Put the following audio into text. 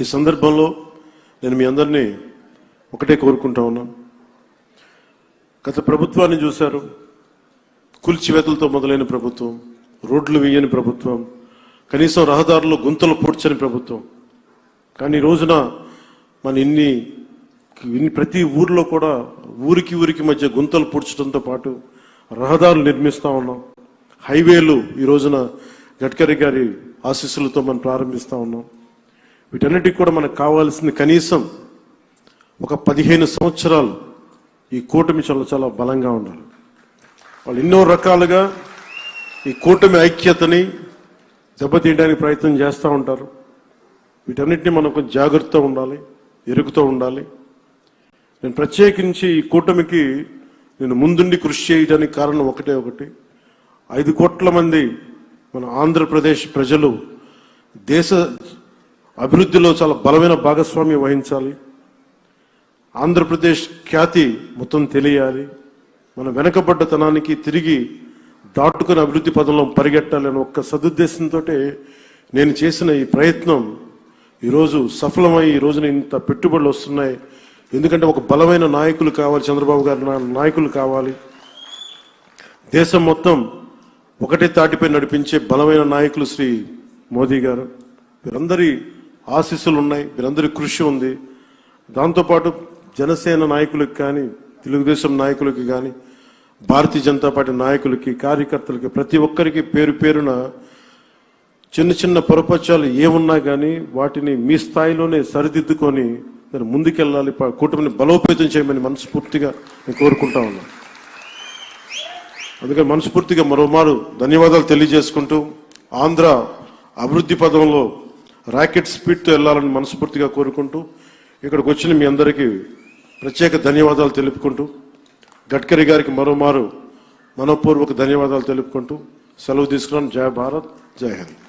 ఈ సందర్భంలో నేను మీ అందరినీ ఒకటే కోరుకుంటా ఉన్నాను. గత ప్రభుత్వాన్ని చూశారు, కూల్చివేతలతో మొదలైన ప్రభుత్వం, రోడ్లు వేయని ప్రభుత్వం, కనీసం రహదారుల్లో గుంతలు పూడ్చని ప్రభుత్వం. కానీ ఈ రోజున మన ఇన్ని ప్రతి ఊర్లో కూడా ఊరికి మధ్య గుంతలు పూడ్చడంతో పాటు రహదారులు నిర్మిస్తూ ఉన్నాం. హైవేలు ఈ రోజున గడ్కరీ గారి ఆశీస్సులతో మనం ప్రారంభిస్తూ ఉన్నాం. వీటన్నిటికి కూడా మనకు కావాల్సింది కనీసం ఒక 15 సంవత్సరాలు ఈ కూటమి చాలా బలంగా ఉండాలి. వాళ్ళు ఎన్నో రకాలుగా ఈ కూటమి ఐక్యతని దెబ్బతీయడానికి ప్రయత్నం చేస్తూ ఉంటారు. వీటన్నిటిని మనం కొంచెం జాగ్రత్తగా ఉండాలి, ఎరుగుతూ ఉండాలి. నేను ప్రత్యేకించి ఈ కూటమికి నేను ముందుండి కృషి చేయడానికి కారణం ఒకటి 5 కోట్ల మంది మన ఆంధ్రప్రదేశ్ ప్రజలు దేశ అభివృద్ధిలో చాలా బలమైన భాగస్వామ్యం వహించాలి. ఆంధ్రప్రదేశ్ ఖ్యాతి మొత్తం తెలియాలి. మన వెనకబడ్డతనానికి తిరిగి దాటుకుని అభివృద్ధి పదంలో పరిగెట్టాలి అని ఒక్క సదుద్దేశంతో నేను చేసిన ఈ ప్రయత్నం ఈరోజు సఫలమై ఈ రోజున ఇంత పెట్టుబడులు వస్తున్నాయి. ఎందుకంటే ఒక బలమైన నాయకులు కావాలి, చంద్రబాబు గారి నాయకులు కావాలి. దేశం మొత్తం ఒకటే తాటిపై నడిపించే బలమైన నాయకులు శ్రీ మోదీ గారు. వీరందరి ఆశీస్సులు ఉన్నాయి, వీరందరి కృషి ఉంది. దాంతోపాటు జనసేన నాయకులకు కానీ, తెలుగుదేశం నాయకులకి కానీ, భారతీయ జనతా పార్టీ నాయకులకి, కార్యకర్తలకి, ప్రతి ఒక్కరికి పేరు పేరున చిన్న పొరపక్షాలు ఏమున్నా కానీ వాటిని మీ స్థాయిలోనే సరిదిద్దుకొని నేను ముందుకెళ్ళాలి, కూటమిని బలోపేతం చేయమని మనస్ఫూర్తిగా నేను కోరుకుంటా ఉన్నాను. అందుకని మనస్ఫూర్తిగా మరోమారు ధన్యవాదాలు తెలియజేసుకుంటూ ఆంధ్ర అభివృద్ధి పదంలో రాకెట్ స్పీడ్తో వెళ్ళాలని మనస్ఫూర్తిగా కోరుకుంటూ ఇక్కడికి వచ్చిన మీ అందరికీ ప్రత్యేక ధన్యవాదాలు తెలుపుకుంటూ గడ్కరీ గారికి మరోమారు మనపూర్వక ధన్యవాదాలు తెలుపుకుంటూ సెలవు తీసుకున్నాను. జై భారత్, జై హింద్.